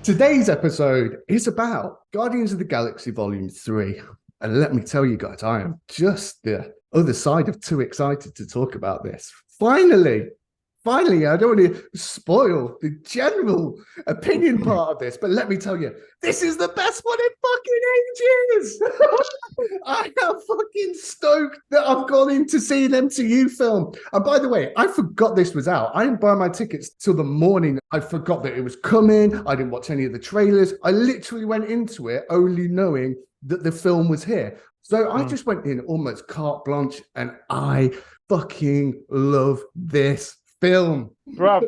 Today's episode is about Guardians of the Galaxy Volume 3. And let me tell you guys, I am just the other side of too excited to talk about this. Finally, I don't want to spoil the general opinion part of this, but let me tell you, this is the best one in fucking ages. I am fucking stoked that I've gone in to see an MCU film. And by the way, I forgot this was out. I didn't buy my tickets till the morning. I forgot that it was coming. I didn't watch any of the trailers. I literally went into it only knowing that the film was here. So I just went in almost carte blanche, and I fucking love this film. Bro,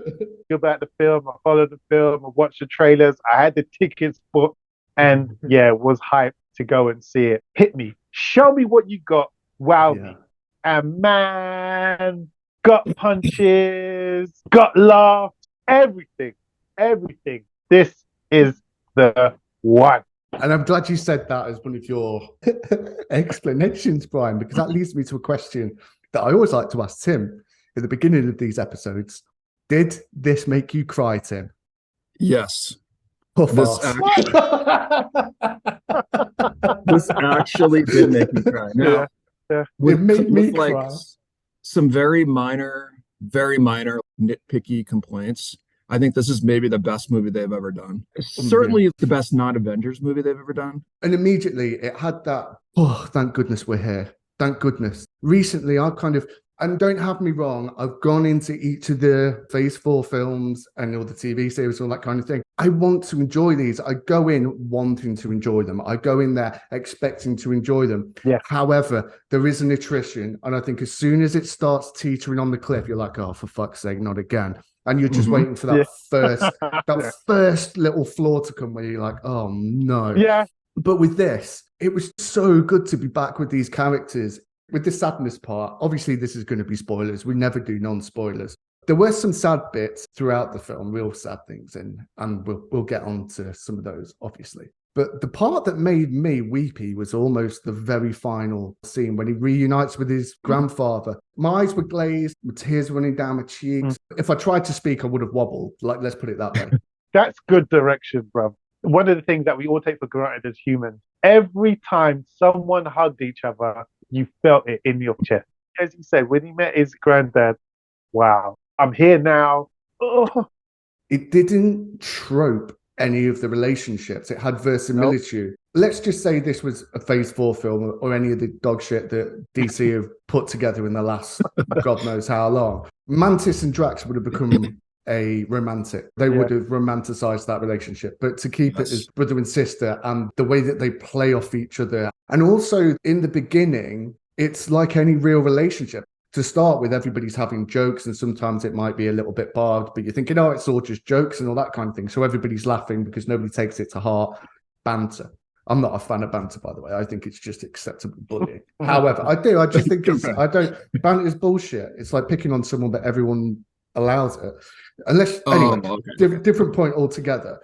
about the film, I followed the film, I watched the trailers, I had the tickets booked, and was hyped to go and see it. Hit me, show me what you got, wow me. And man, got punches, got laughs, everything. This is the one. And I'm glad you said that as one of your explanations, Brian, because that leads me to a question that I always like to ask Tim at the beginning of these episodes. Did this make you cry, Tim? Yes. This actually did make me cry. Now, it made me cry. Like some very minor nitpicky complaints, I think this is maybe the best movie they've ever done. Certainly the best non-Avengers movie they've ever done. And immediately it had that, oh, thank goodness we're here. Thank goodness. Recently, I've kind of, and don't have me wrong, I've gone into each of the Phase 4 films and all the TV series, all that kind of thing. I want to enjoy these. I go in wanting to enjoy them. I go in there expecting to enjoy them. Yeah. However, there is an attrition. And I think as soon as it starts teetering on the cliff, you're like, oh, for fuck's sake, not again. And you're just waiting for that first little flaw to come where you're like, oh no. Yeah. But with this, it was so good to be back with these characters. With the sadness part, obviously this is going to be spoilers. We never do non-spoilers. There were some sad bits throughout the film, real sad things, and we'll get on to some of those, obviously. But the part that made me weepy was almost the very final scene when he reunites with his grandfather. My eyes were glazed, with tears running down my cheeks. If I tried to speak, I would have wobbled. Like, let's put it that way. That's good direction, bro. One of the things that we all take for granted as humans, every time someone hugged each other, you felt it in your chest. As he said, when he met his granddad, wow, I'm here now. Oh. It didn't trope any of the relationships. It had verisimilitude. Nope. Let's just say this was a Phase 4 film or any of the dog shit that DC have put together in the last God knows how long. Mantis and Drax would have become a romantic. They would have romanticized that relationship. But to keep it as brother and sister, and the way that they play off each other. And also in the beginning, it's like any real relationship. To start with, everybody's having jokes, and sometimes it might be a little bit barbed, but you're thinking, oh, it's all just jokes and all that kind of thing. So everybody's laughing because nobody takes it to heart. Banter. I'm not a fan of banter, by the way. I think it's just acceptable bullying. However, I just think banter is bullshit. It's like picking on someone, but everyone allows it. Different point altogether.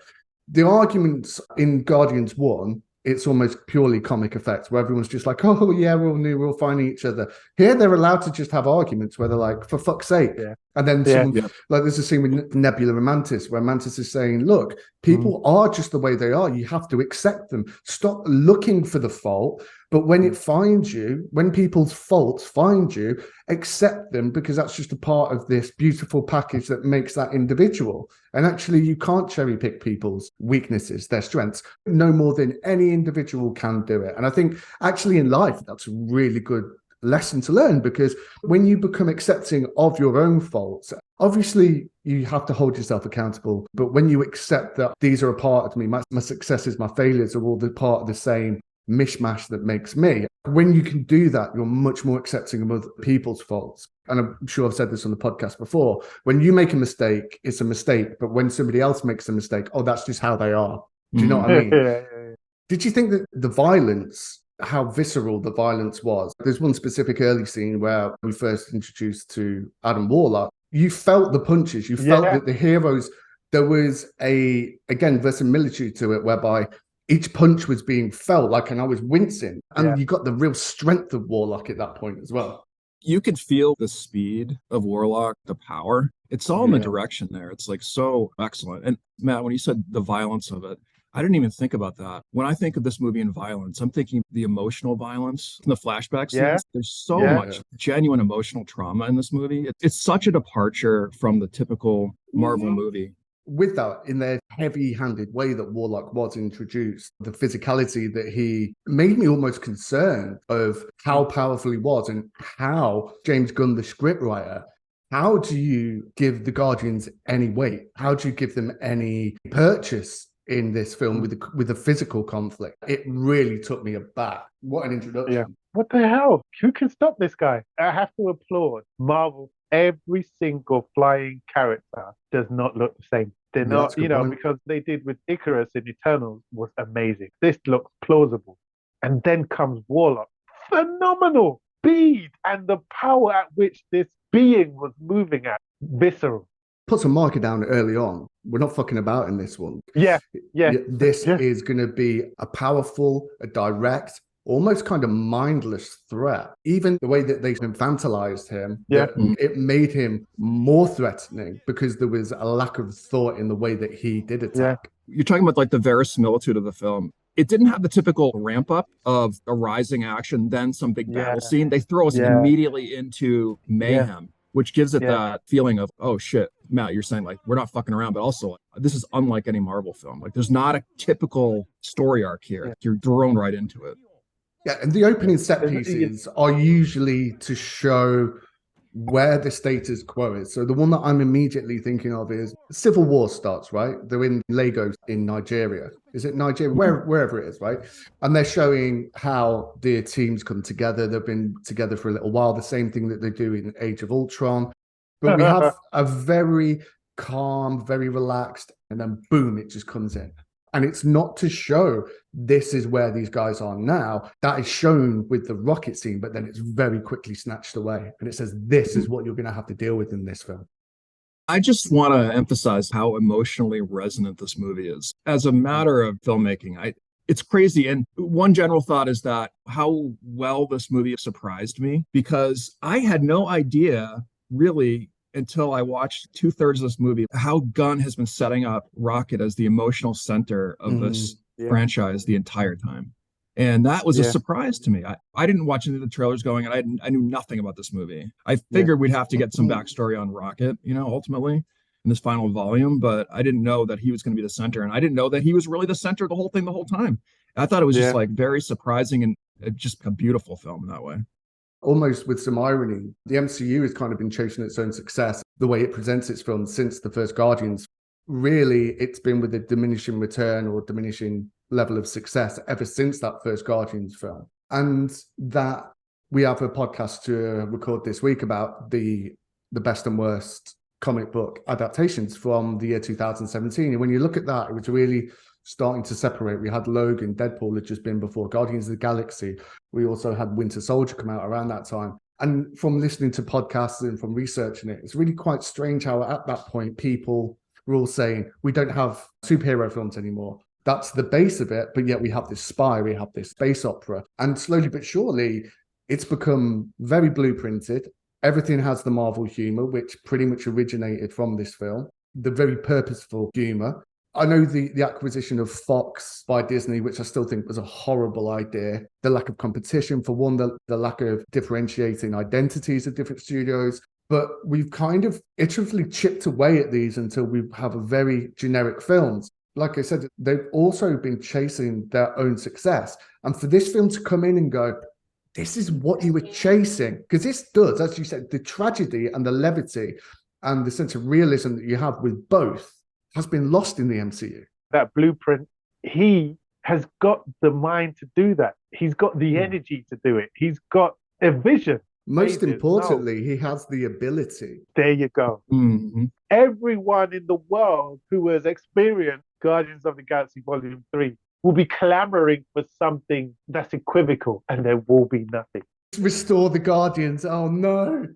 The arguments in Guardians 1, it's almost purely comic effect where everyone's just like, oh yeah, we're all new, we're all finding each other. Here they're allowed to just have arguments where they're like, for fuck's sake. Yeah. And then like there's a scene with Nebula and Mantis where Mantis is saying, look, people are just the way they are. You have to accept them. Stop looking for the fault. But when it finds you, when people's faults find you, accept them, because that's just a part of this beautiful package that makes that individual. And actually, you can't cherry pick people's weaknesses, their strengths, no more than any individual can do it. And I think actually in life, that's a really good lesson to learn, because when you become accepting of your own faults, obviously you have to hold yourself accountable. But when you accept that these are a part of me, my successes, my failures are all the part of the same mishmash that makes me. When you can do that, you're much more accepting of other people's faults. And I'm sure I've said this on the podcast before. When you make a mistake, it's a mistake. But when somebody else makes a mistake, oh, that's just how they are. Do you know what I mean? Did you think that the violence, how visceral the violence was? There's one specific early scene where we first introduced to Adam Warlock. You felt the punches. You felt that the heroes, there was again, verisimilitude to it, whereby each punch was being felt, like, and I was wincing. And you got the real strength of Warlock at that point as well. You could feel the speed of Warlock, the power. It's all in the direction there. It's like so excellent. And Matt, when you said the violence of it, I didn't even think about that. When I think of this movie and violence, I'm thinking the emotional violence in the flashback Yeah. scenes. There's so much genuine emotional trauma in this movie. It's such a departure from the typical Marvel movie. With that, in their heavy-handed way that Warlock was introduced, the physicality that he made me almost concerned of how powerful he was and how James Gunn, the scriptwriter, how do you give the Guardians any weight? How do you give them any purchase in this film with a physical conflict? It really took me aback. What an introduction. Yeah. What the hell? Who can stop this guy? I have to applaud Marvel. Every single flying character does not look the same. They're not, because they did with Icarus in Eternals was amazing. This looks plausible. And then comes Warlock. Phenomenal speed and the power at which this being was moving at. Visceral. Put some marker down early on. We're not fucking about in this one. Yeah. This is going to be a powerful, a direct, almost kind of mindless threat. Even the way that they infantilized him, it made him more threatening because there was a lack of thought in the way that he did attack. You're talking about like the verisimilitude of the film. It didn't have the typical ramp up of a rising action, then some big battle scene. They throw us immediately into mayhem, which gives it that feeling of, oh shit, Matt, you're saying like, we're not fucking around, but also this is unlike any Marvel film. Like there's not a typical story arc here. You're thrown right into it. Yeah, and the opening set pieces are usually to show where the status quo is. So the one that I'm immediately thinking of is Civil War starts, right? They're in Lagos in Nigeria. Is it Nigeria? Wherever it is, right? And they're showing how their teams come together. They've been together for a little while, the same thing that they do in Age of Ultron. But we have a very calm, very relaxed, and then boom, it just comes in. And it's not to show this is where these guys are now. That is shown with the rocket scene, but then it's very quickly snatched away. And it says, this is what you're going to have to deal with in this film. I just want to emphasize how emotionally resonant this movie is. As a matter of filmmaking, it's crazy. And one general thought is that how well this movie surprised me, because I had no idea really until I watched 2/3 of this movie, how Gunn has been setting up Rocket as the emotional center of this franchise the entire time. And that was a surprise to me. I didn't watch any of the trailers going, and I knew nothing about this movie. I figured we'd have to get some backstory on Rocket, ultimately in this final volume, but I didn't know that he was going to be the center. And I didn't know that he was really the center of the whole thing the whole time. I thought it was just like very surprising and just a beautiful film in that way. Almost with some irony, the MCU has kind of been chasing its own success, the way it presents its films since the first Guardians. Really, it's been with a diminishing return or diminishing level of success ever since that first Guardians film. And that we have a podcast to record this week about the best and worst comic book adaptations from the year 2017. And when you look at that, it was really starting to separate. We had Logan, Deadpool had just been before, Guardians of the Galaxy. We also had Winter Soldier come out around that time. And from listening to podcasts and from researching it, it's really quite strange how at that point people were all saying, we don't have superhero films anymore. That's the base of it, but yet we have this spy, we have this space opera. And slowly but surely, it's become very blueprinted. Everything has the Marvel humor, which pretty much originated from this film. The very purposeful humor. I know the acquisition of Fox by Disney, which I still think was a horrible idea. The lack of competition, for one, the lack of differentiating identities of different studios. But we've kind of iteratively chipped away at these until we have a very generic films. Like I said, they've also been chasing their own success. And for this film to come in and go, this is what you were chasing. Because this does, as you said, the tragedy and the levity and the sense of realism that you have with both has been lost in the MCU. That blueprint, he has got the mind to do that. He's got the energy to do it. He's got a vision. Most importantly, he has the ability. There you go. Mm-hmm. Everyone in the world who has experienced Guardians of the Galaxy Volume 3 will be clamoring for something that's equivocal, and there will be nothing. Restore the Guardians. Oh, no,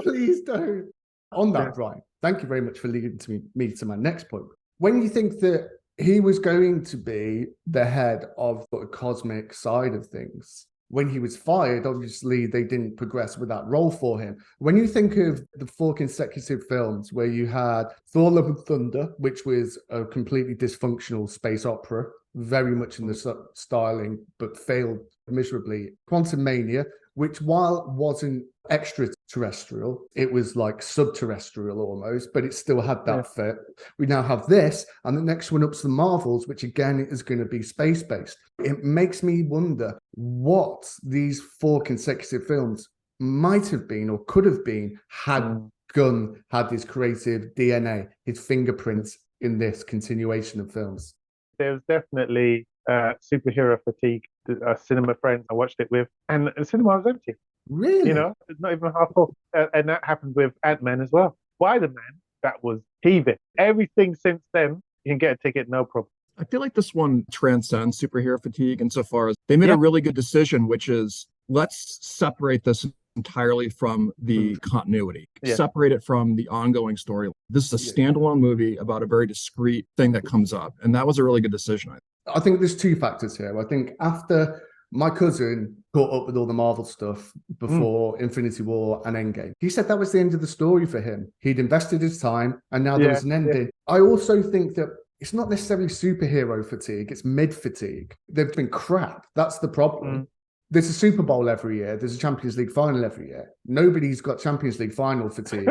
please don't. On that, Brian, thank you very much for leading me to my next point. When you think that he was going to be the head of the cosmic side of things, when he was fired, obviously they didn't progress with that role for him. When you think of the 4 consecutive films where you had Thor: Love and Thunder, which was a completely dysfunctional space opera, very much in the styling, but failed miserably. Quantumania, which while wasn't extraterrestrial, it was like subterrestrial almost, but it still had that fit. We now have this, and the next one up's the Marvels, which again is going to be space-based. It makes me wonder what these 4 consecutive films might have been or could have been had Gunn had his creative DNA, his fingerprints in this continuation of films. There's definitely superhero fatigue. A cinema friend I watched it with, and the cinema was empty. Really? You know, it's not even half full. And that happened with Ant-Man as well. Spider-Man, that was heaving. Everything since then, you can get a ticket, no problem. I feel like this one transcends superhero fatigue insofar as they made a really good decision, which is let's separate this entirely from the continuity, separate it from the ongoing story. This is a standalone movie about a very discrete thing that comes up. And that was a really good decision. I think there's 2 factors here. I think after my cousin caught up with all the Marvel stuff before Infinity War and Endgame, he said that was the end of the story for him. He'd invested his time and now there was an ending. I also think that it's not necessarily superhero fatigue, it's mid fatigue. They've been crap. That's the problem. There's a Super Bowl every year. There's a Champions League final every year. Nobody's got Champions League final fatigue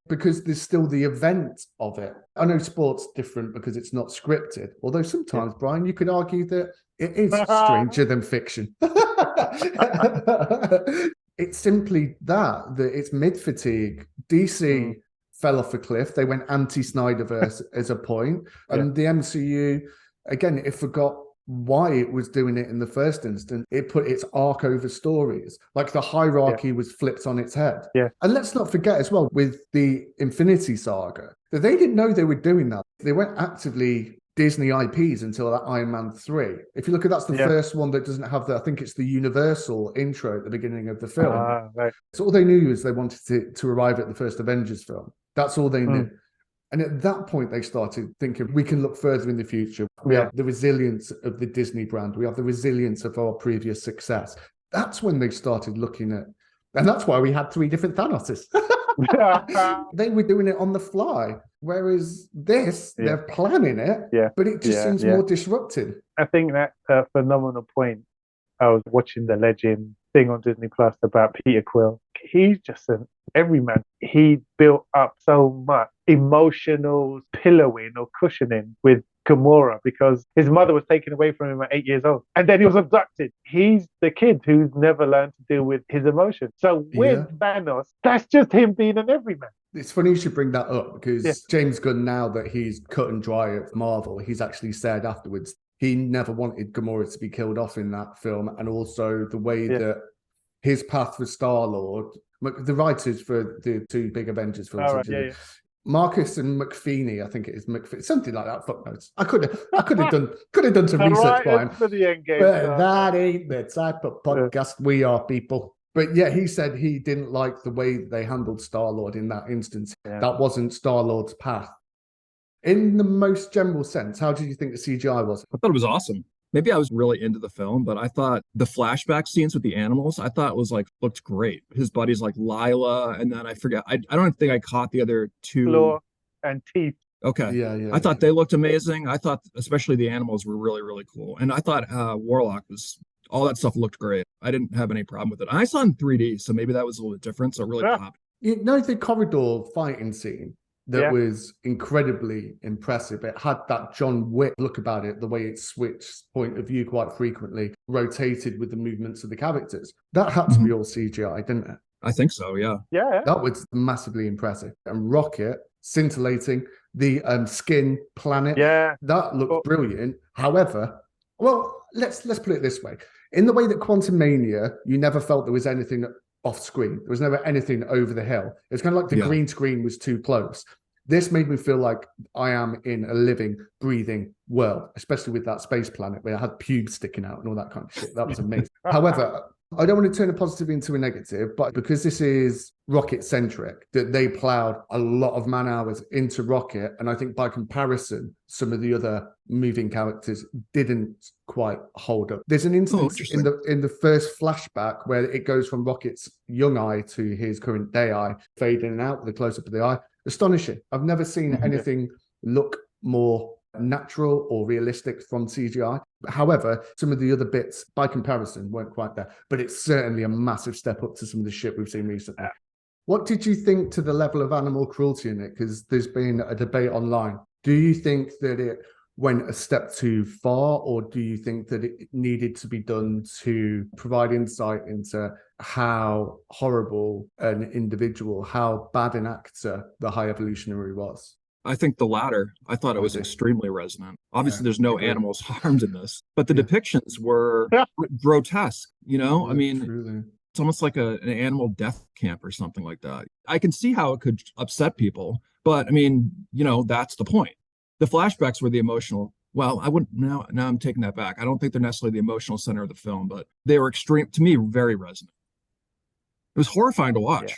because there's still the event of it. I know sport's different because it's not scripted. Although sometimes, Brian, you could argue that it is stranger than fiction. It's simply that it's mid-fatigue. DC fell off a cliff. They went anti-Snyderverse as a point. And the MCU, again, it forgot why it was doing it in the first instance. It put its arc over stories, like the hierarchy was flipped on its head. And let's not forget as well with the Infinity Saga that they didn't know they were doing that. They weren't actively Disney IPs until that Iron Man 3. If you look at that's the first one that doesn't have I think it's the Universal intro at the beginning of the film. So all they knew is they wanted to arrive at the first Avengers film. That's all they knew. And at that point, they started thinking, we can look further in the future. We have the resilience of the Disney brand. We have the resilience of our previous success. That's when they started looking at, and that's why we had 3 different Thanoses. They were doing it on the fly. Whereas this, they're planning it, but it just seems more disruptive. I think that's a phenomenal point. I was watching the Legend thing on Disney Plus about Peter Quill. He's just an everyman. He built up so much emotional pillowing or cushioning with Gamora because his mother was taken away from him at 8 years old. And then he was abducted. He's the kid who's never learned to deal with his emotions. So with Thanos, that's just him being an everyman. It's funny you should bring that up because James Gunn, now that he's cut and dry at Marvel, he's actually said afterwards he never wanted Gamora to be killed off in that film. And also the way that his path for Star-Lord, the writers for the 2 big Avengers films, Marcus and McFeeny, I think it is McFeeny, something like that. Footnotes. I could have done some research by him. For the Endgame, but that ain't the type of podcast we are, people. But yeah, he said he didn't like the way they handled Star-Lord in that instance. That wasn't Star-Lord's path. In the most general sense, how did you think the CGI was? I thought it was awesome. Maybe I was really into the film, but I thought the flashback scenes with the animals, I thought was looked great. His buddies like Lila, and then I forget, I don't think I caught the other 2. Claw and Teeth. Okay. Yeah. I thought they looked amazing. I thought especially the animals were really, really cool. And I thought Warlock all that stuff looked great. I didn't have any problem with it. I saw it in 3D, so maybe that was a little bit different. So it really popped. You know, the corridor fighting scene that was incredibly impressive. It had that John Wick look about it, the way it switched point of view quite frequently, rotated with the movements of the characters. That had to be all CGI, didn't it? I think so, yeah. That was massively impressive. And Rocket, scintillating, the skin planet, that looked brilliant. However, well, let's put it this way. In the way that Quantumania, you never felt there was anything off screen. There was never anything over the hill. It was kind of like the green screen was too close. This made me feel like I am in a living, breathing world, especially with that space planet where I had pubes sticking out and all that kind of shit. That was amazing. However, I don't want to turn a positive into a negative, but because this is Rocket centric, that they plowed a lot of man hours into Rocket. And I think by comparison, some of the other moving characters didn't quite hold up. There's an instance in the first flashback where it goes from Rocket's young eye to his current day eye, fade in and out with a close up of the eye. Astonishing. I've never seen anything look more natural or realistic from CGI. However, some of the other bits by comparison weren't quite there, but it's certainly a massive step up to some of the shit we've seen recently. What did you think to the level of animal cruelty in it? Because there's been a debate online. Do you think that it went a step too far, or do you think that it needed to be done to provide insight into how horrible an individual, how bad an actor the High Evolutionary was? I think the latter. I thought it was extremely resonant. Obviously, there's no animals harmed in this, but the depictions were grotesque. I mean, truly. It's almost like an animal death camp or something like that. I can see how it could upset people, but I mean, that's the point. The flashbacks were the emotional. Well, I wouldn't now. Now I'm taking that back. I don't think they're necessarily the emotional center of the film, but they were extreme to me, very resonant. It was horrifying to watch.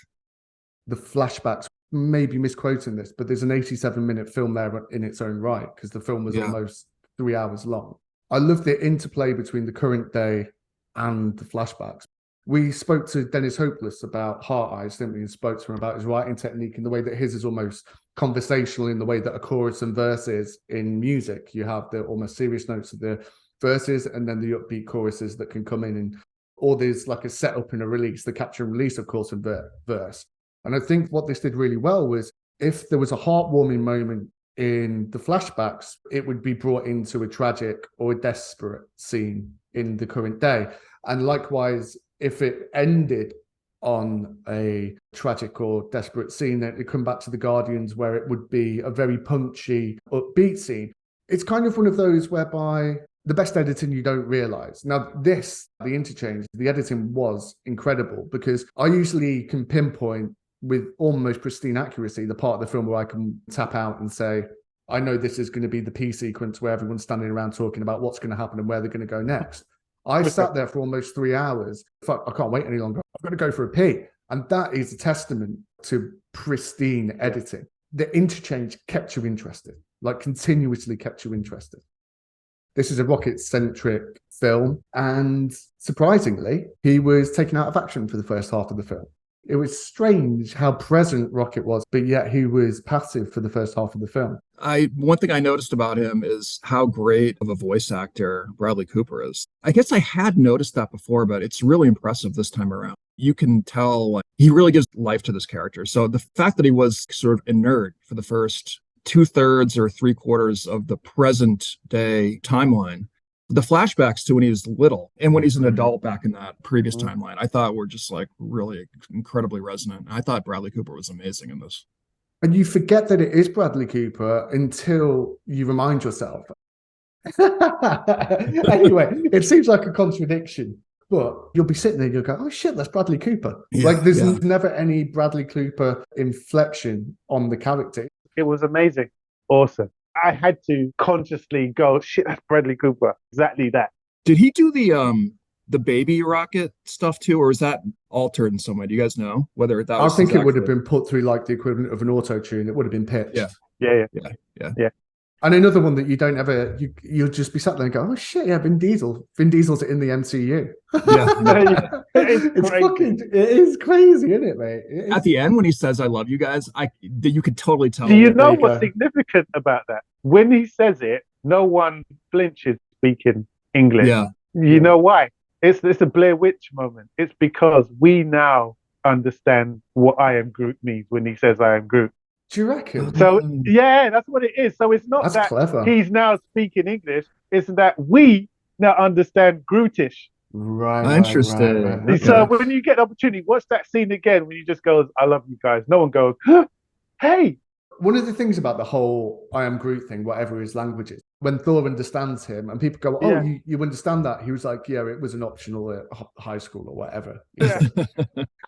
The flashbacks. Maybe misquoting this, but there's an 87-minute film there in its own right, because the film was almost 3 hours long. I love the interplay between the current day and the flashbacks. We spoke to Dennis Hopeless about Heart Eyes, didn't we? And spoke to him about his writing technique and the way that his is almost conversational in the way that a chorus and verses in music. You have the almost serious notes of the verses and then the upbeat choruses that can come in, and or there's like a setup and a release, the capture and release, of course, and verse. And I think what this did really well was if there was a heartwarming moment in the flashbacks, it would be brought into a tragic or a desperate scene in the current day. And likewise, if it ended on a tragic or desperate scene, it would come back to the Guardians where it would be a very punchy, upbeat scene. It's kind of one of those whereby the best editing you don't realize. Now, the interchange, the editing was incredible, because I usually can pinpoint with almost pristine accuracy the part of the film where I can tap out and say, I know this is going to be the P sequence where everyone's standing around talking about what's going to happen and where they're going to go next. I sat there for almost 3 hours. Fuck, I can't wait any longer. I've got to go for a pee. And that is a testament to pristine editing. The interchange kept you interested, like continuously kept you interested. This is a Rocket-centric film, and surprisingly, he was taken out of action for the first half of the film. It was strange how present Rocket was, but yet he was passive for the first half of the film. One thing I noticed about him is how great of a voice actor Bradley Cooper is. I guess I had noticed that before, but it's really impressive this time around. You can tell he really gives life to this character. So the fact that he was sort of inert for the first 2/3 or 3/4 of the present day timeline, the flashbacks to when he was little and when he's an adult back in that previous timeline, I thought were just like really incredibly resonant. I thought Bradley Cooper was amazing in this. And you forget that it is Bradley Cooper until you remind yourself. Anyway, it seems like a contradiction, but you'll be sitting there and you'll go, oh shit, that's Bradley Cooper. There's never any Bradley Cooper inflection on the character. It was amazing. Awesome. I had to consciously go, shit, that's Bradley Cooper. Exactly that. Did he do the baby rocket stuff too, or is that altered in some way? Do you guys know whether that was? I think it would have been put through like the equivalent of an auto tune. It would have been pitched. Yeah. And another one that you don't ever, you'll just be sat there and go, oh shit, yeah, Vin Diesel. Vin Diesel's in the MCU. It is crazy, isn't it, mate? At the end, when he says, I love you guys, you could totally tell. Do you know what's significant about that? When he says it, no one flinches speaking English. Yeah. You know why? It's a Blair Witch moment. It's because we now understand what I am Groot means when he says I am Groot. Do you reckon? So, yeah, that's what it is. So it's not that clever. He's now speaking English. It's that we now understand Grootish. Right. Interesting. Right. Okay. So when you get the opportunity, watch that scene again when he just goes, I love you guys. No one goes, hey. One of the things about the whole I am Groot thing, whatever his language is, when Thor understands him and people go, oh, you understand that? He was like, yeah, it was an optional at high school or whatever. Yeah.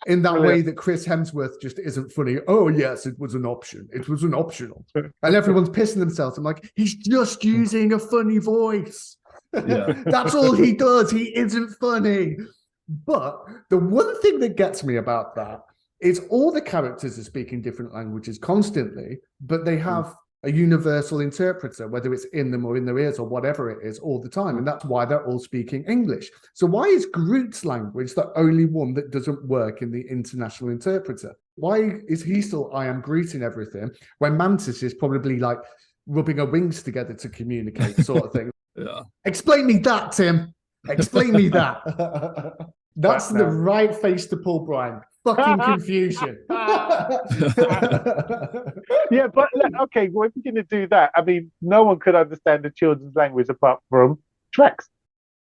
In that way that Chris Hemsworth just isn't funny. Oh, yes, it was an option. It was an optional. And everyone's pissing themselves. I'm like, he's just using a funny voice. Yeah. That's all he does. He isn't funny. But the one thing that gets me about that is all the characters are speaking different languages constantly, but they have a universal interpreter, whether it's in them or in their ears or whatever it is, all the time. And that's why they're all speaking English. So why is Groot's language the only one that doesn't work in the international interpreter? Why is he still I am Groot in everything when Mantis is probably like rubbing her wings together to communicate, sort of thing? Yeah. Explain me that, Tim. Explain me that. That's the right face to pull, Brian. Fucking confusion. Yeah, but okay, well, if you're going to do that, I mean, no one could understand the children's language apart from Drax.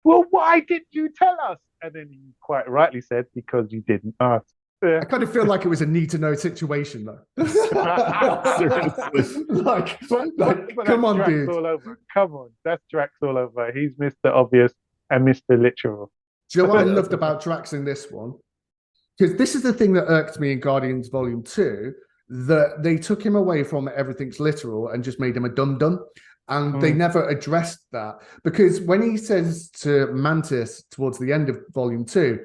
Well, why didn't you tell us? And then he quite rightly said, because you didn't ask. I kind of feel like it was a need to know situation, though. like, come on, Drax dude. all over. Come on, that's Drax all over. He's Mr. Obvious and Mr. Literal. Do you know what I loved about Drax in this one? Because this is the thing that irked me in Guardians Volume 2, that they took him away from everything's literal and just made him a dum-dum. And they never addressed that. Because when he says to Mantis towards the end of Volume 2,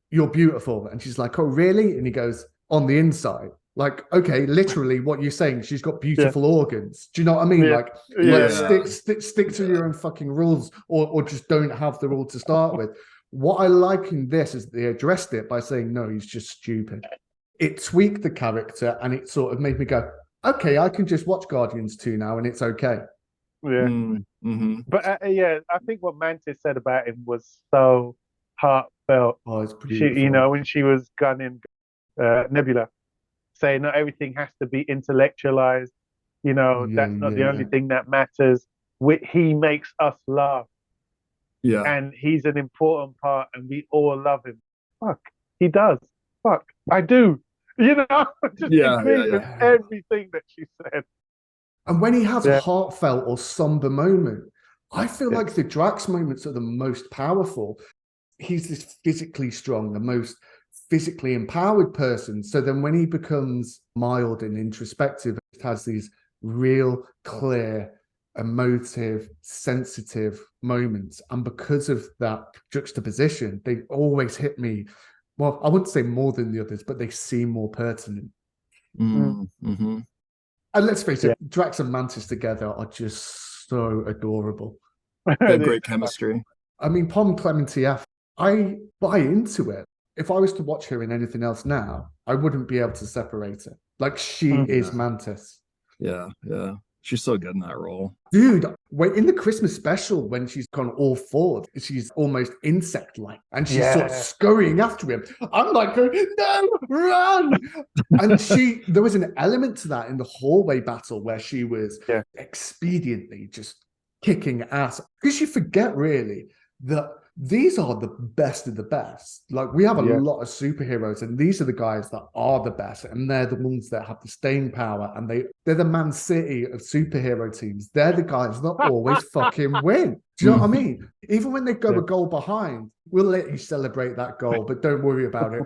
you're beautiful. And she's like, oh, really? And he goes, on the inside. Like, okay, literally what you're saying, she's got beautiful organs. Do you know what I mean? Stick to your own fucking rules or just don't have the rule to start with. What I like in this is they addressed it by saying, no, he's just stupid. It tweaked the character and it sort of made me go, okay, I can just watch Guardians 2 now and it's okay. Yeah. Mm-hmm. But I think what Mantis said about him was so heartfelt. Oh, it's beautiful. You know, when she was gunning Nebula, saying not everything has to be intellectualized. You know, that's not the only thing that matters. He makes us laugh. Yeah. And he's an important part and we all love him. Fuck, he does. Fuck, I do. You know, just agree with everything that she said. And when he has a heartfelt or somber moment, I feel like the Drax moments are the most powerful. He's this physically strong, the most physically empowered person. So then when he becomes mild and introspective, it has these real, clear, emotive, sensitive moments. And because of that juxtaposition, they always hit me. Well, I wouldn't say more than the others, but they seem more pertinent. Mm-hmm. And let's face it, Drax and Mantis together are just so adorable. They have great chemistry. I mean, Pom Clemente F, I buy into it. If I was to watch her in anything else now, I wouldn't be able to separate her. Like, she is Mantis. Yeah. She's so good in that role. Dude, in the Christmas special, when she's gone all forward, she's almost insect-like, and she's sort of scurrying after him. I'm like, no, run! And there was an element to that in the hallway battle where she was expediently just kicking ass. Because you forget, really, that these are the best of the best. Like, we have a lot of superheroes, and these are the guys that are the best, and they're the ones that have the staying power, and they're the Man City of superhero teams. They're the guys that always fucking win. Do you know what I mean? Even when they go a goal behind, we'll let you celebrate that goal, but don't worry about it.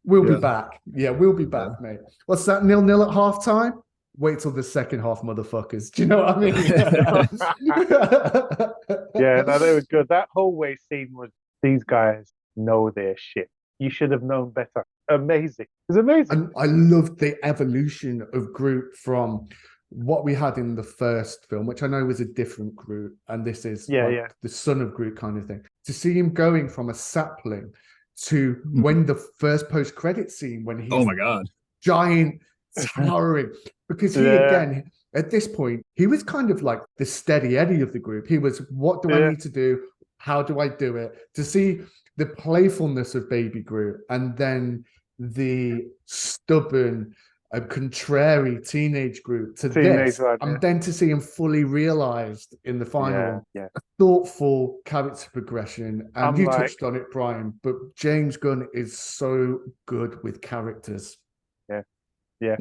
We'll be back. Yeah, we'll be back, mate. What's that, 0-0 at halftime? Wait till the second half, motherfuckers. Do you know what I mean? No, they were good. That hallway scene was, these guys know their shit. You should have known better. Amazing. It's amazing. And I loved the evolution of Groot from what we had in the first film, which I know was a different Groot, and this is the son of Groot kind of thing. To see him going from a sapling to when the first post-credit scene, when he's giant, towering, because he again, at this point, he was kind of like the steady Eddie of the group. He was, what do I need to do? How do I do it? To see the playfulness of Baby Groot and then the stubborn, contrary teenage Groot to this, and then to see him fully realized in the final one. A thoughtful character progression. And you touched on it, Brian, but James Gunn is so good with characters. Yeah.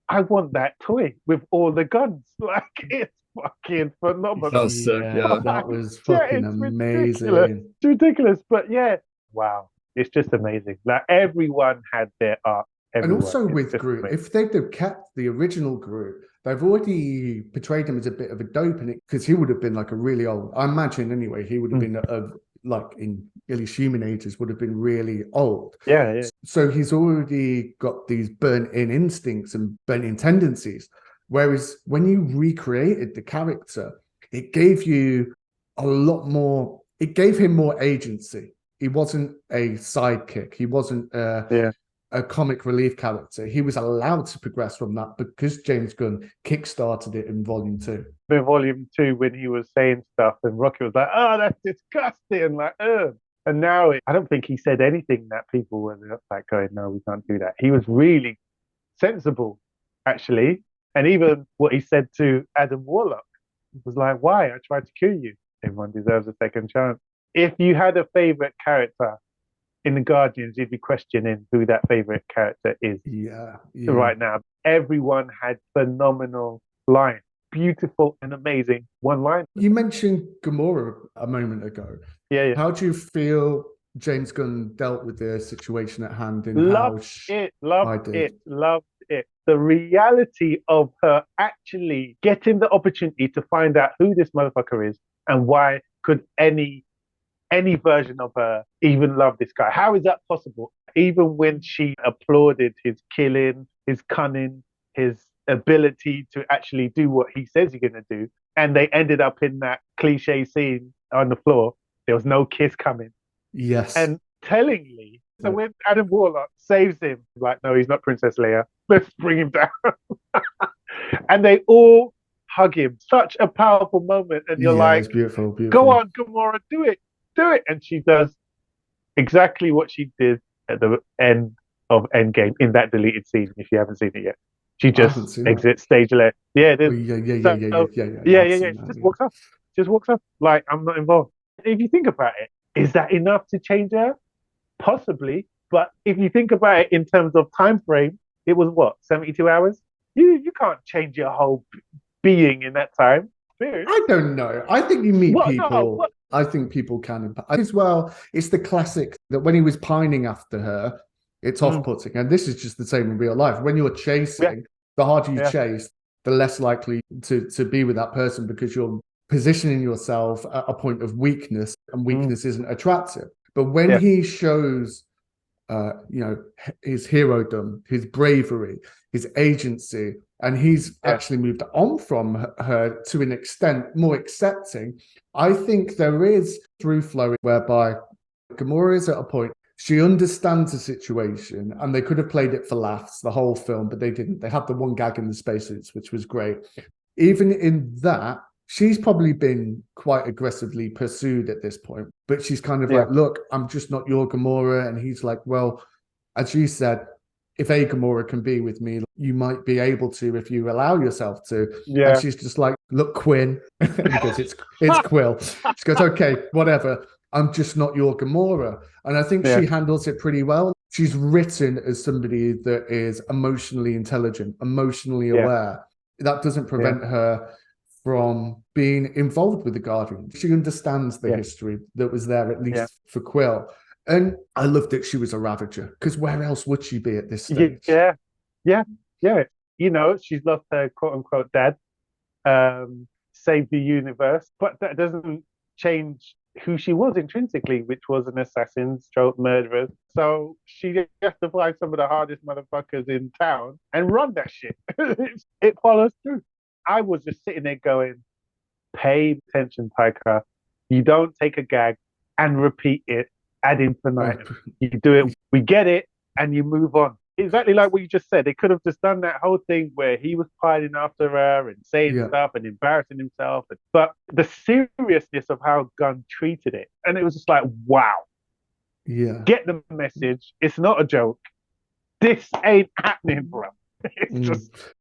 I want that toy with all the guns. Like, it's fucking phenomenal. That was sick. That was fucking amazing. It's ridiculous. But wow. It's just amazing. Like, everyone had their art. And also with Groot, if they'd have kept the original Groot, they've already portrayed him as a bit of a dope in it, because he would have been like a really old, I imagine anyway, he would have been like in early human ages, would have been really old. Yeah. So he's already got these burnt-in instincts and burnt-in tendencies. Whereas when you recreated the character, it gave you a lot more, it gave him more agency. He wasn't a sidekick. He wasn't a comic relief character. He was allowed to progress from that because James Gunn kickstarted it in Volume 2. In Volume 2, when he was saying stuff and Rocky was like, oh, that's disgusting, and like, ugh. And now I don't think he said anything that people were like going, no, we can't do that. He was really sensible, actually. And even what he said to Adam Warlock was like, why? I tried to kill you. Everyone deserves a second chance. If you had a favorite character in the Guardians, you'd be questioning who that favorite character is. Yeah. Right now, everyone had phenomenal lines, beautiful and amazing one line. You mentioned Gamora a moment ago. Yeah. How do you feel James Gunn dealt with the situation at hand? Loved it. The reality of her actually getting the opportunity to find out who this motherfucker is and why could any version of her even love this guy. How is that possible? Even when she applauded his killing, his cunning, his ability to actually do what he says he's going to do, and they ended up in that cliche scene on the floor, there was no kiss coming. Yes. And tellingly, so when Adam Warlock saves him, like, no, he's not Princess Leia, let's bring him down. And they all hug him. Such a powerful moment. And you're like, it's beautiful. Go on, Gamora, do it. And she does exactly what she did at the end of Endgame in that deleted scene, if you haven't seen it yet. She just exits stage left. Yeah, it is. Yeah. She just walks off. Like, I'm not involved. If you think about it, is that enough to change her? Possibly. But if you think about it in terms of time frame, it was what, 72 hours? You can't change your whole being in that time. I don't know. I think you meet people. I think people can. As well, it's the classic that when he was pining after her, it's off-putting. And this is just the same in real life. When you're chasing, the harder you chase, the less likely to be with that person because you're positioning yourself at a point of weakness, and weakness isn't attractive. But when he shows, his herodom, his bravery, his agency, and he's actually moved on from her to an extent more accepting, I think there is through flowing whereby Gamora is at a point, she understands the situation, and they could have played it for laughs the whole film, but they didn't. They had the one gag in the spacesuits, which was great. Even in that, she's probably been quite aggressively pursued at this point, but she's kind of like, look, I'm just not your Gamora. And he's like, well, as you said, if a Gamora can be with me, you might be able to if you allow yourself to. And she's just like, look, Quinn. Because it's Quill. She goes, okay, whatever. I'm just not your Gamora. And I think she handles it pretty well. She's written as somebody that is emotionally intelligent, emotionally aware. That doesn't prevent her from being involved with the Guardians. She understands the history that was there, at least for Quill. And I loved that she was a Ravager, because where else would she be at this stage? Yeah. You know, she's lost her quote-unquote dad, saved the universe, but that doesn't change who she was intrinsically, which was an assassin stroke murderer. So she has to find some of the hardest motherfuckers in town and run that shit. It follows through. I was just sitting there going, pay attention, Taika. You don't take a gag and repeat it ad infinitum. You do it, we get it, and you move on. Exactly like what you just said. They could have just done that whole thing where he was pining after her and saying stuff and embarrassing himself. But the seriousness of how Gunn treated it, and it was just like, wow. Yeah. Get the message. It's not a joke. This ain't happening, bro. It's just...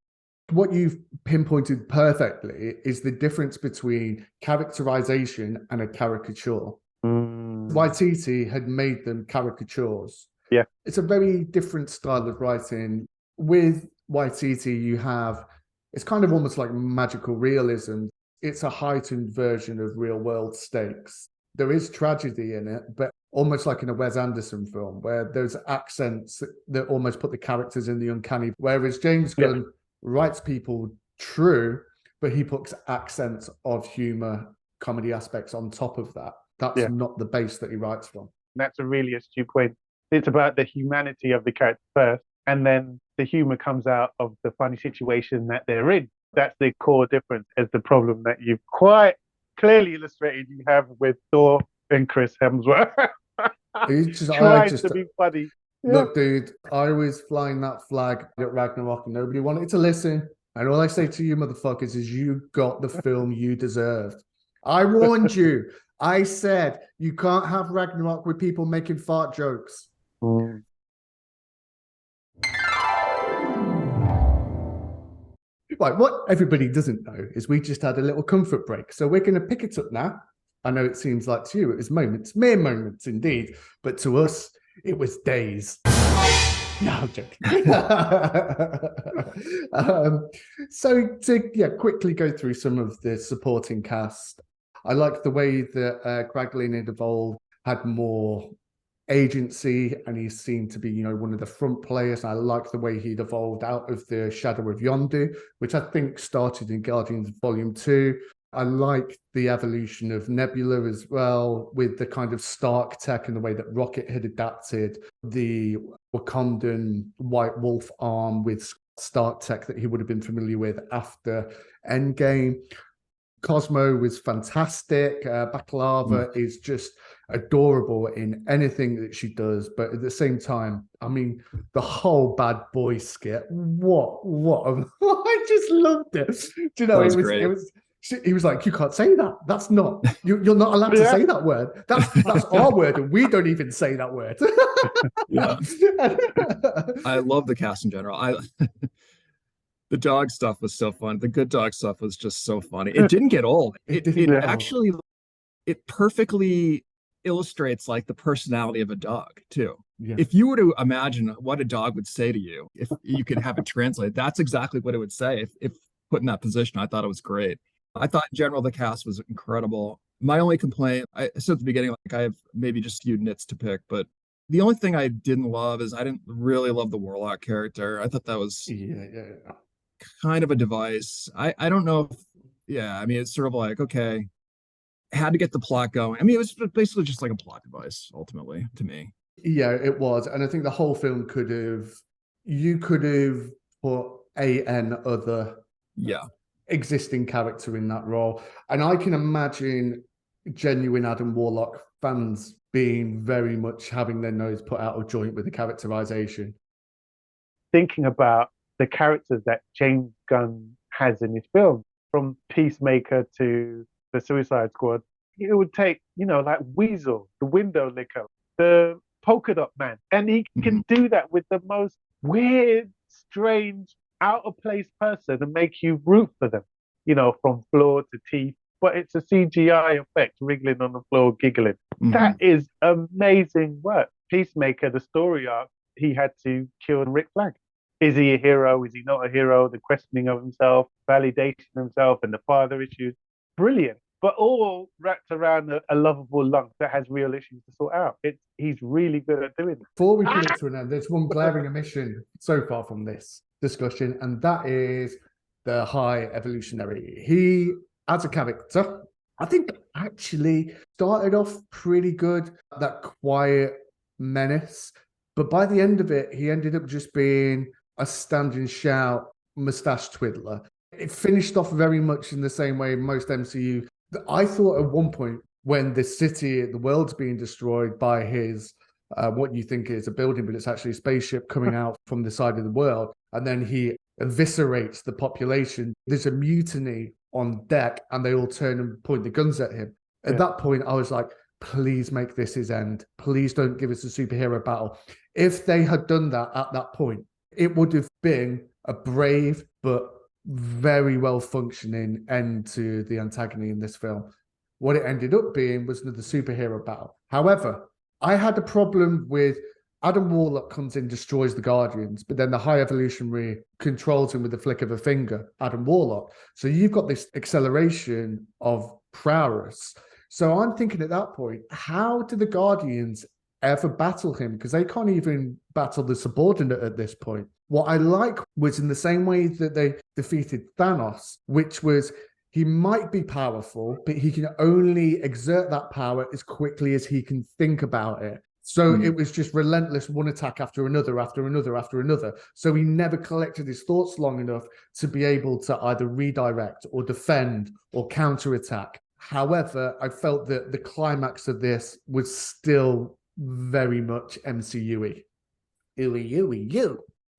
What you've pinpointed perfectly is the difference between characterization and a caricature. Waititi had made them caricatures. Yeah. It's a very different style of writing. With Waititi, you have, it's kind of almost like magical realism. It's a heightened version of real world stakes. There is tragedy in it, but almost like in a Wes Anderson film, where there's accents that almost put the characters in the uncanny. Whereas James Gunn writes people true, but he puts accents of humor, comedy aspects on top of that. That's not the base that he writes from. That's a really astute point. It's about the humanity of the character first, and then the humor comes out of the funny situation that they're in. That's the core difference as the problem that you've quite clearly illustrated you have with Thor and Chris Hemsworth. Trying to be funny. Look, dude, I was flying that flag at Ragnarok and nobody wanted to listen. And all I say to you motherfuckers is you got the film you deserved. I warned you. I said you can't have Ragnarok with people making fart jokes. Mm. Right, what everybody doesn't know is we just had a little comfort break. So we're going to pick it up now. I know it seems like to you it was moments, mere moments indeed, but to us, it was days. No, I'm joking. So to quickly go through some of the supporting cast. I like the way that Kraglin had evolved, had more agency, and he seemed to be, one of the front players. I like the way he'd evolved out of the shadow of Yondu, which I think started in Guardians Volume 2. I like the evolution of Nebula as well, with the kind of Stark tech and the way that Rocket had adapted the Wakandan White Wolf arm with Stark tech that he would have been familiar with after Endgame. Cosmo was fantastic. Baklava is just adorable in anything that she does, but at the same time, I mean, the whole bad boy skit. What? I just loved it. Do you know? It was. He was like, "You can't say that. That's not. You're not allowed to say that word. That's our word, and we don't even say that word." Yeah, I love the cast in general. The dog stuff was so fun. The good dog stuff was just so funny. It didn't get old. It actually, it perfectly illustrates like the personality of a dog too. Yeah. If you were to imagine what a dog would say to you, if you could have it translate, that's exactly what it would say. If put in that position, I thought it was great. I thought in general the cast was incredible. My only complaint, I said at the beginning, like I have maybe just a few nits to pick, but the only thing I didn't love is I didn't really love the Warlock character. I thought that was kind of a device. I don't know if, I mean, it's sort of like, okay, had to get the plot going. I mean, it was basically just like a plot device, ultimately, to me. Yeah, it was. And I think the whole film you could have put an other existing character in that role. And I can imagine genuine Adam Warlock fans being very much having their nose put out of joint with the characterization. Thinking about the characters that James Gunn has in his film, from Peacemaker to the Suicide Squad, it would take, like Weasel, the window licker, the polka dot man. And he can do that with the most weird, strange, out of place person and make you root for them, from floor to teeth. But it's a CGI effect, wriggling on the floor, giggling. That is amazing work. Peacemaker, the story arc, he had to kill Rick Flag. Is he a hero? Is he not a hero? The questioning of himself, validation of himself, and the father issues. Brilliant. But all wrapped around a lovable lunk that has real issues to sort out. He's really good at doing it. Before we put it to an end, there's one glaring omission so far from this discussion, and that is the High Evolutionary. He, as a character, I think actually started off pretty good, that quiet menace. But by the end of it, he ended up just being a stand and shout mustache twiddler. It finished off very much in the same way most MCU. I thought at one point when the world's being destroyed by his, what you think is a building, but it's actually a spaceship coming out from the side of the world, and then he eviscerates the population. There's a mutiny on deck, and they all turn and point the guns at him. At that point, I was like, please make this his end. Please don't give us a superhero battle. If they had done that at that point, it would have been a brave but very well functioning end to the antagonist in this film. What it ended up being was the superhero battle. However, I had a problem with Adam Warlock comes in, destroys the Guardians, but then the High Evolutionary controls him with the flick of a finger, Adam Warlock. So you've got this acceleration of prowess. So I'm thinking at that point, how do the Guardians ever battle him? Because they can't even battle the subordinate at this point. What I like was in the same way that they defeated Thanos, which was he might be powerful, but he can only exert that power as quickly as he can think about it. So it was just relentless, one attack after another, after another, after another. So he never collected his thoughts long enough to be able to either redirect or defend or counterattack. However, I felt that the climax of this was still very much MCU-y.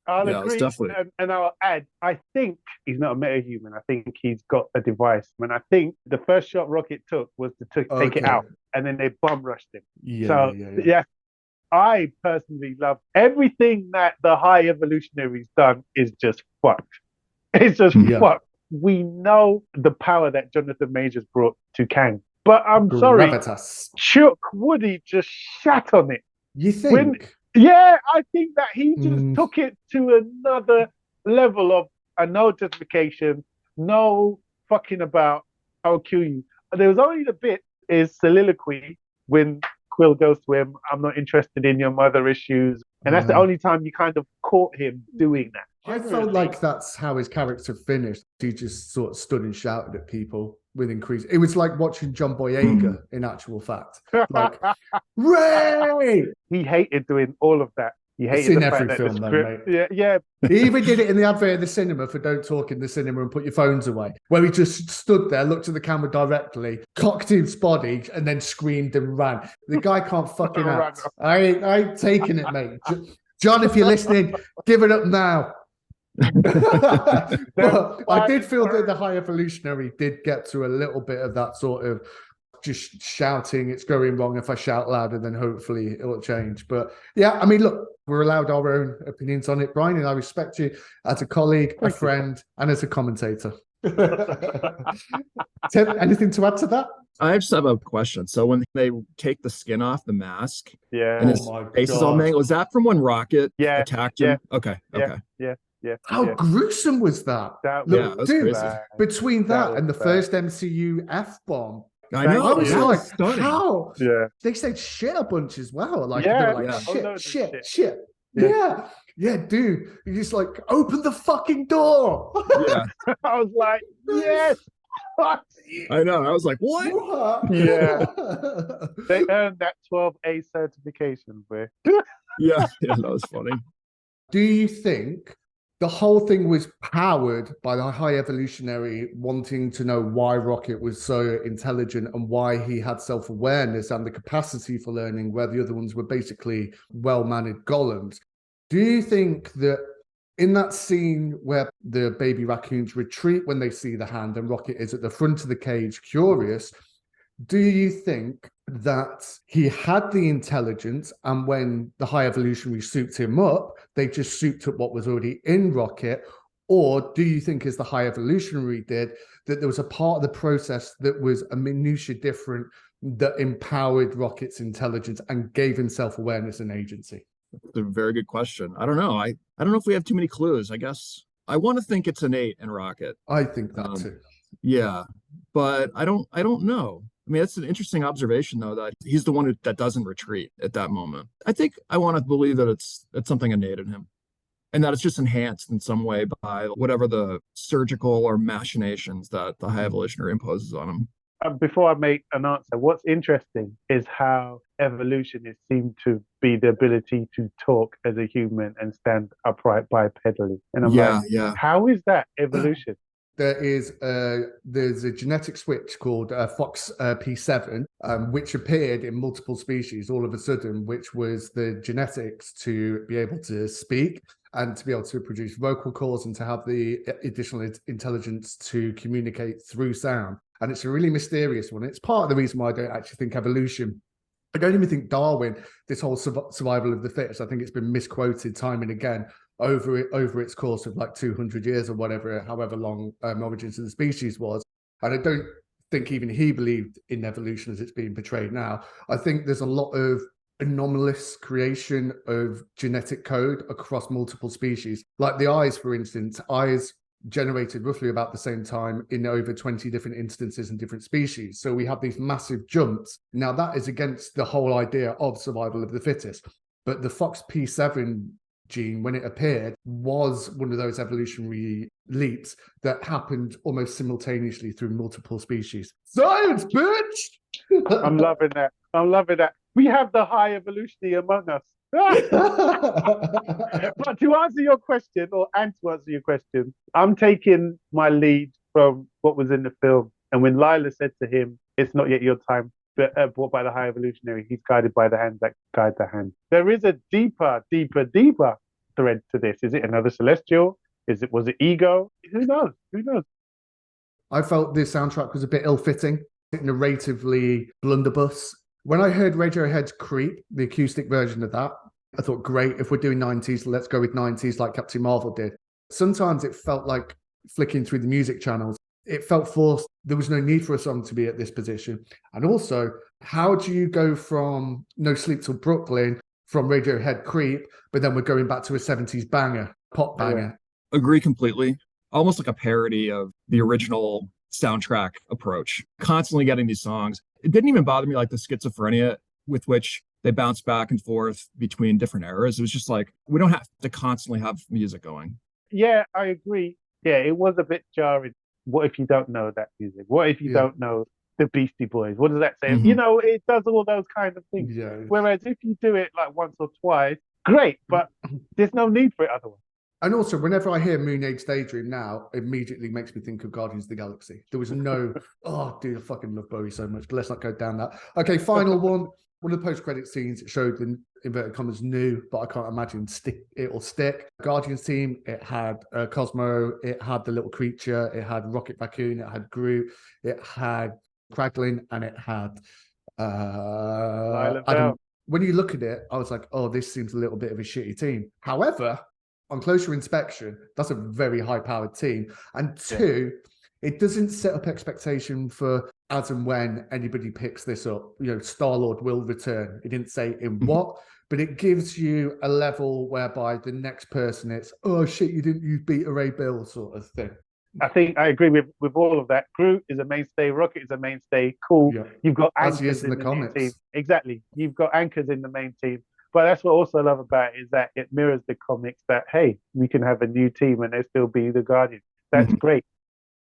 I'll Yeah, it's agree, definitely. and I'll add, I think he's not a metahuman. I think he's got a device. And I think the first shot Rocket took was to take it out, and then they bum rushed him. Yeah, I personally love everything that the High Evolutionary's done is just fucked. It's just fucked. We know the power that Jonathan Majors brought to Kang. But I'm sorry, Chuck Woody just shat on it. You think? Yeah, I think that he just took it to another level of no justification, no fucking about, I'll kill you. There was only the bit is soliloquy when Quill goes to him, I'm not interested in your mother issues. And that's the only time you kind of caught him doing that. I felt like that's how his character finished. He just sort of stood and shouted at people with increase. It was like watching John Boyega in actual fact. Like, Ray! He hated doing all of that. He hated it's in the every fact film, that the though, script, mate. Yeah. He even did it in the advert of the cinema for don't talk in the cinema and put your phones away, where he just stood there, looked at the camera directly, cocked his body, and then screamed and ran. The guy can't fucking act. I ain't taking it, mate. John, if you're listening, give it up now. But I did feel that the High Evolutionary did get to a little bit of that sort of just shouting, it's going wrong. If I shout louder, then hopefully it'll change. But yeah, I mean, look, we're allowed our own opinions on it, Brian, and I respect you as a colleague, a friend, and as a commentator. Tim, anything to add to that? I just have a question. So when they take the skin off the mask, yeah, and his face is all mangled, was that from when Rocket attacked him? Okay. Yeah. How gruesome was that? Look, that was crazy. Between that and the first MCU F-bomb, I know. I was like, stunning. how? Yeah. They said shit a bunch as well. Like, yeah. they were like, shit. Yeah, dude. You're just like, open the fucking door. Yeah. I was like, yes. I know. I was like, what? Yeah. They earned that 12A certification, boy. Yeah, that was funny. Do you think the whole thing was powered by the High Evolutionary wanting to know why Rocket was so intelligent and why he had self-awareness and the capacity for learning, where the other ones were basically well-mannered golems? Do you think that in that scene where the baby raccoons retreat when they see the hand and Rocket is at the front of the cage curious, do you think that he had the intelligence and when the High Evolutionary souped him up, they just souped up what was already in Rocket? Or do you think, as the High Evolutionary did, that there was a part of the process that was a minutiae different that empowered Rocket's intelligence and gave him self-awareness and agency? That's a very good question. I don't know. I don't know if we have too many clues. I guess I want to think it's innate in Rocket. I think that too. Yeah, but I don't know. I mean, that's an interesting observation, though, that he's the one that doesn't retreat at that moment. I think I want to believe that it's something innate in him and that it's just enhanced in some way by whatever the surgical or machinations that the High Evolutionary imposes on him. Before I make an answer, what's interesting is how evolutionists seem to be the ability to talk as a human and stand upright bipedally. And I'm like, how is that evolution? There's a genetic switch called Fox P7, which appeared in multiple species all of a sudden, which was the genetics to be able to speak and to be able to produce vocal cords and to have the additional intelligence to communicate through sound. And it's a really mysterious one. It's part of the reason why I don't actually think evolution. I don't even think Darwin, this whole survival of the fittest, I think it's been misquoted time and again over its course of like 200 years or whatever, however long origins of the species was. And I don't think even he believed in evolution as it's being portrayed now. I think there's a lot of anomalous creation of genetic code across multiple species. Like the eyes, for instance, eyes generated roughly about the same time in over 20 different instances in different species. So we have these massive jumps. Now that is against the whole idea of survival of the fittest. But the Fox P7 gene, when it appeared, was one of those evolutionary leaps that happened almost simultaneously through multiple species. Science, bitch! I'm loving that. I'm loving that. We have the high evolutionary among us. But to answer your question, and to answer your question, I'm taking my lead from what was in the film. And when Lila said to him, "It's not yet your time," but brought by the high evolutionary, he's guided by the hand that guide the hand. There is a deeper thread to this. Is it another celestial? Was it ego? Who knows? Who knows? I felt this soundtrack was a bit ill-fitting, narratively blunderbuss. When I heard Radiohead's Creep, the acoustic version of that, I thought, great, if we're doing 90s, let's go with 90s like Captain Marvel did. Sometimes it felt like flicking through the music channels. It felt forced. There was no need for a song to be at this position. And also, how do you go from No Sleep Till Brooklyn, from Radiohead Creep, but then we're going back to a 70s banger, pop banger? Yeah. Agree completely. Almost like a parody of the original soundtrack approach. Constantly getting these songs. It didn't even bother me like the schizophrenia with which they bounce back and forth between different eras. It was just like, we don't have to constantly have music going. Yeah, I agree. Yeah, it was a bit jarring. What if you don't know that music? What if you don't know the Beastie Boys? What does that say? Mm-hmm. You know, it does all those kind of things. Yeah. Whereas if you do it like once or twice, great, but there's no need for it otherwise. And also, whenever I hear Moon Age Daydream now, it immediately makes me think of Guardians of the Galaxy. There was no, oh, dude, I fucking love Bowie so much, but let's not go down that. Okay, final one. One of the post-credit scenes, it showed the inverted commas new, but I can't imagine it'll stick. Guardians team, it had Cosmo, it had the little creature, it had Rocket Raccoon, it had Groot, it had Kraglin, and it had Adam. When you look at it, I was like, oh, this seems a little bit of a shitty team. However, on closer inspection, that's a very high-powered team. And two, it doesn't set up expectation for as and when anybody picks this up. You know, Star-Lord will return. It didn't say in what, but it gives you a level whereby the next person, it's, oh shit, you didn't use Beta Ray Bill sort of thing. I think I agree with all of that. Groot is a mainstay. Rocket is a mainstay. Cool. Yeah. You've got anchors in the comics. Team. Exactly. You've got anchors in the main team. But that's what I also love about it, is that it mirrors the comics that, hey, we can have a new team and they still be the Guardians. That's great.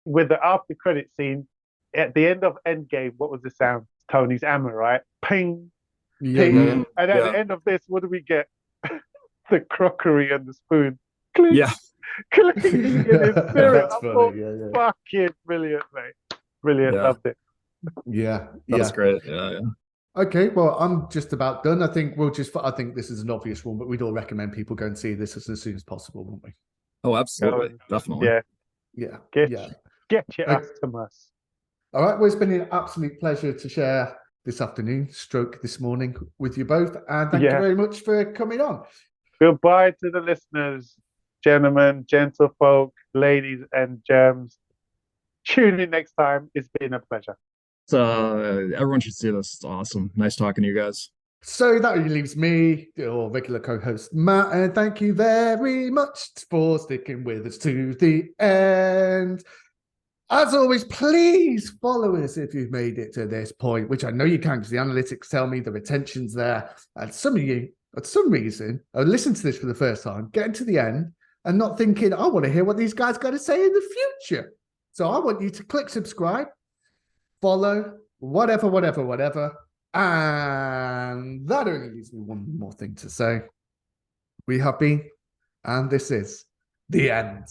With the after credit scene, at the end of Endgame, what was the sound? Tony's hammer, right? Ping, ping. And at the end of this, what do we get? The crockery and the spoon. Clink. Yeah. Clinking in his spirit. That's funny. Fucking brilliant, mate. Brilliant. Loved it. Yeah. That's great. Yeah. Okay, well, I'm just about done. I think I think this is an obvious one, but we'd all recommend people go and see this as soon as possible, wouldn't we? Oh, absolutely. Definitely. Yeah. Get your ass to us. All right, well, it's been an absolute pleasure to share this afternoon, stroke this morning with you both. And thank you very much for coming on. Goodbye to the listeners, gentlemen, gentlefolk, ladies and germs. Tune in next time. It's been a pleasure. Everyone should see this. It's awesome. Nice talking to you guys. So that leaves me, your regular co-host Matt, and thank you very much for sticking with us to the end. As always, please follow us if you've made it to this point, which I know you can because the analytics tell me the retention's there. And some of you, for some reason, are listening to this for the first time, getting to the end and not thinking, I want to hear what these guys got to say in the future. So I want you to click subscribe, follow, whatever. And that only leaves me one more thing to say. We have been, and this is the end.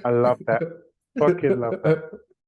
I love that. Fucking love that.